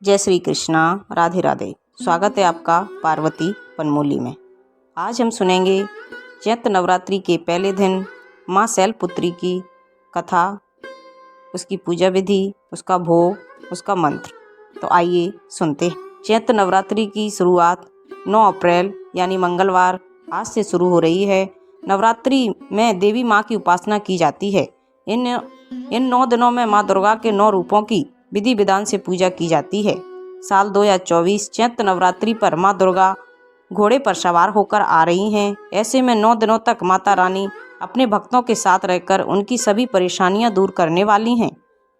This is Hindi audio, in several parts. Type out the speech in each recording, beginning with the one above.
जय श्री कृष्णा, राधे राधे। स्वागत है आपका पार्वती पनमोली में। आज हम सुनेंगे चैत्र नवरात्रि के पहले दिन माँ शैलपुत्री की कथा, उसकी पूजा विधि, उसका भोग, उसका मंत्र। तो आइए सुनते हैं। चैत्र नवरात्रि की शुरुआत 9 अप्रैल यानी मंगलवार आज से शुरू हो रही है। नवरात्रि में देवी माँ की उपासना की जाती है। इन 9 दिनों में माँ दुर्गा के 9 रूपों की विधि विधान से पूजा की जाती है। साल 2024 चैत्र नवरात्रि पर माँ दुर्गा घोड़े पर सवार होकर आ रही हैं। ऐसे में 9 दिनों तक माता रानी अपने भक्तों के साथ रहकर उनकी सभी परेशानियां दूर करने वाली हैं।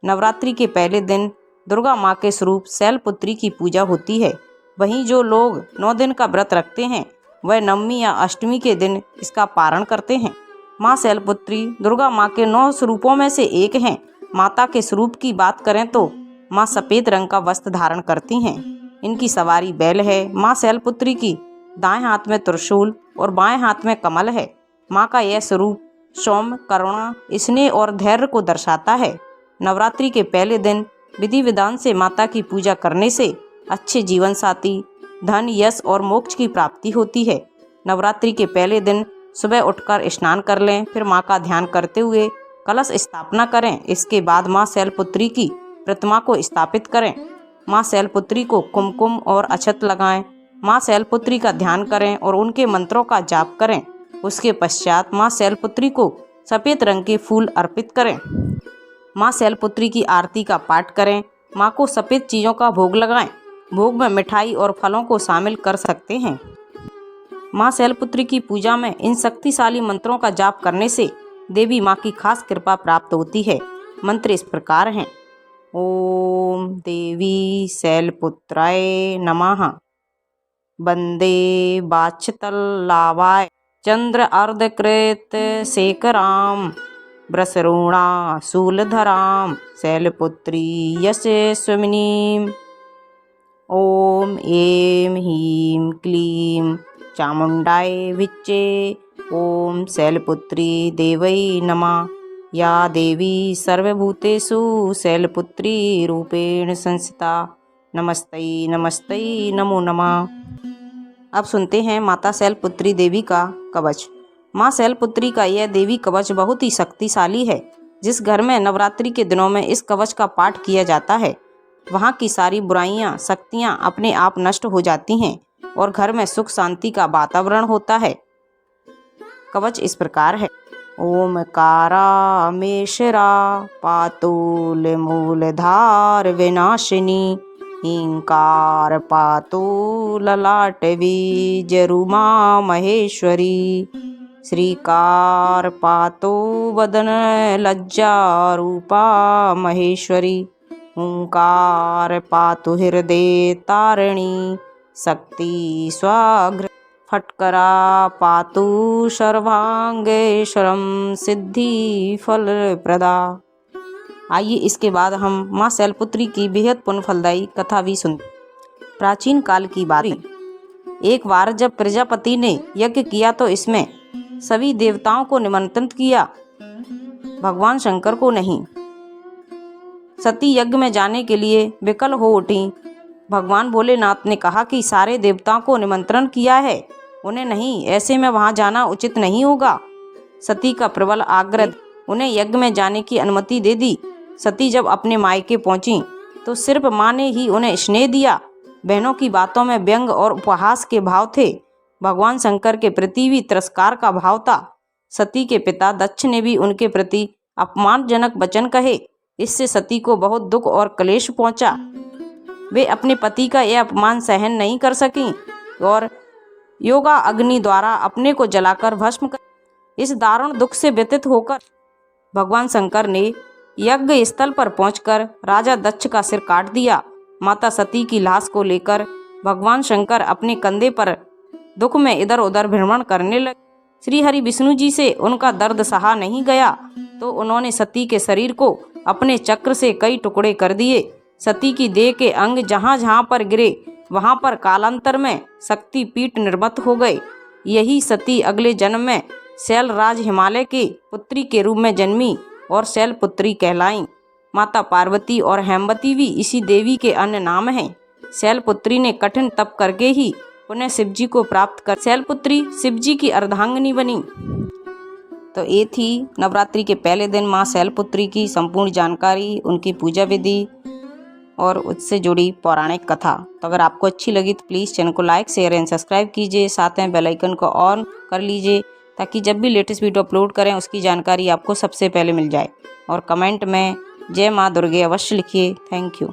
नवरात्रि के पहले दिन दुर्गा माँ के स्वरूप शैलपुत्री की पूजा होती है। वहीं जो लोग 9 दिन का व्रत रखते हैं वह नवमी या अष्टमी के दिन इसका पारण करते हैं। माँ शैलपुत्री दुर्गा माँ के 9 स्वरूपों में से एक हैं। माता के स्वरूप की बात करें तो माँ सफ़ेद रंग का वस्त्र धारण करती हैं। इनकी सवारी बैल है। माँ शैलपुत्री की दाएं हाथ में त्रिशूल और बाएं हाथ में कमल है। माँ का यह स्वरूप सौम्य, करुणा, स्नेह और धैर्य को दर्शाता है। नवरात्रि के पहले दिन विधि विधान से माता की पूजा करने से अच्छे जीवन साथी, धन, यश और मोक्ष की प्राप्ति होती है। नवरात्रि के पहले दिन सुबह उठकर स्नान कर लें, फिर माँ का ध्यान करते हुए कलश स्थापना करें। इसके बाद माँ शैलपुत्री की प्रतिमा को स्थापित करें। माँ शैलपुत्री को कुमकुम और अक्षत लगाएं। माँ शैलपुत्री का ध्यान करें और उनके मंत्रों का जाप करें। उसके पश्चात माँ शैलपुत्री को सफ़ेद रंग के फूल अर्पित करें। माँ शैलपुत्री की आरती का पाठ करें। माँ को सफ़ेद चीज़ों का भोग लगाएं। भोग में मिठाई और फलों को शामिल कर सकते हैं। माँ शैलपुत्री की पूजा में इन शक्तिशाली मंत्रों का जाप करने से देवी माँ की खास कृपा प्राप्त होती है। मंत्र इस प्रकार हैं। ओम देवी शैलपुत्राय नमः। वंदे वाच्छतल्लाभाय चंद्र अर्धकृत शेखराम वृषरूणा शूलधराम शैलपुत्री यशस्विनीम। ओम ऐं ह्रीं क्लीं चामुंडाय विच्चे। ओम शैलपुत्री देवै नमः। या देवी सर्वभूतेषु शैलपुत्री रूपेण संस्थिता। नमस्ते नमस्ते नमो नमः। अब सुनते हैं माता शैलपुत्री देवी का कवच। माँ शैलपुत्री का यह देवी कवच बहुत ही शक्तिशाली है। जिस घर में नवरात्रि के दिनों में इस कवच का पाठ किया जाता है वहाँ की सारी बुराइयाँ, शक्तियाँ अपने आप नष्ट हो जाती हैं और घर में सुख शांति का वातावरण होता है। कवच इस प्रकार है। ओमकारा मेशरा पातुल मूलधार विनाशिनी। हींकार पातु ललाट बीजरुमा महेश्वरी। श्रीकार पातु वदन लज्जा रूपा महेश्वरी। ओंकार पातु हृदय तारिणी शक्ति स्वाग्र। फटकरा पातु सर्वांगेश्वरम सिद्धि फल प्रदा। आइए इसके बाद हम माँ शैलपुत्री की बेहद पुण्य फलदायी कथा भी सुनते। प्राचीन काल की बात। एक बार जब प्रजापति ने यज्ञ किया तो इसमें सभी देवताओं को निमंत्रित किया, भगवान शंकर को नहीं। सती यज्ञ में जाने के लिए विकल हो उठी। भगवान भोलेनाथ ने कहा कि सारे देवताओं को निमंत्रण किया है, उन्हें नहीं, ऐसे में वहां जाना उचित नहीं होगा। सती का प्रबल आग्रह उन्हें यज्ञ में जाने की अनुमति दे दी। सती जब अपने मायके पहुंची तो सिर्फ माँ ने ही उन्हें स्नेह दिया। बहनों की बातों में व्यंग और उपहास के भाव थे। भगवान शंकर के प्रति भी तिरस्कार का भाव था। सती के पिता दक्ष ने भी उनके प्रति अपमानजनक वचन कहे। इससे सती को बहुत दुख और क्लेश पहुंचा। वे अपने पति का यह अपमान सहन नहीं कर सकीं और योगा अग्नि द्वारा अपने को जलाकर भस्म कर। इस दारुण दुख से व्यथित होकर भगवान शंकर ने यज्ञ स्थल पर पहुंचकर राजा दक्ष का सिर काट दिया। माता सती की लाश को लेकर भगवान शंकर अपने कंधे पर दुख में इधर उधर भ्रमण करने लगे। श्री हरि विष्णु जी से उनका दर्द सहा नहीं गया तो उन्होंने सती के शरीर को अपने चक्र से कई टुकड़े कर दिए। सती की देह के अंग जहाँ जहाँ पर गिरे वहाँ पर कालांतर में शक्ति पीठ निर्मित हो गए। यही सती अगले जन्म में शैलराज हिमालय की पुत्री के रूप में जन्मी और शैलपुत्री कहलाईं। माता पार्वती और हेमवती भी इसी देवी के अन्य नाम हैं। शैलपुत्री ने कठिन तप करके ही पुनः शिवजी को प्राप्त कर शैलपुत्री शिवजी की अर्धांगिनी बनी। तो ये थी नवरात्रि के पहले दिन माँ शैलपुत्री की संपूर्ण जानकारी, उनकी पूजा विधि और उससे जुड़ी पौराणिक कथा। तो अगर आपको अच्छी लगी तो प्लीज़ चैनल को लाइक, शेयर एंड सब्सक्राइब कीजिए। साथ में बेल आइकन को ऑन कर लीजिए ताकि जब भी लेटेस्ट वीडियो अपलोड करें उसकी जानकारी आपको सबसे पहले मिल जाए। और कमेंट में जय माँ दुर्गे अवश्य लिखिए। Thank you.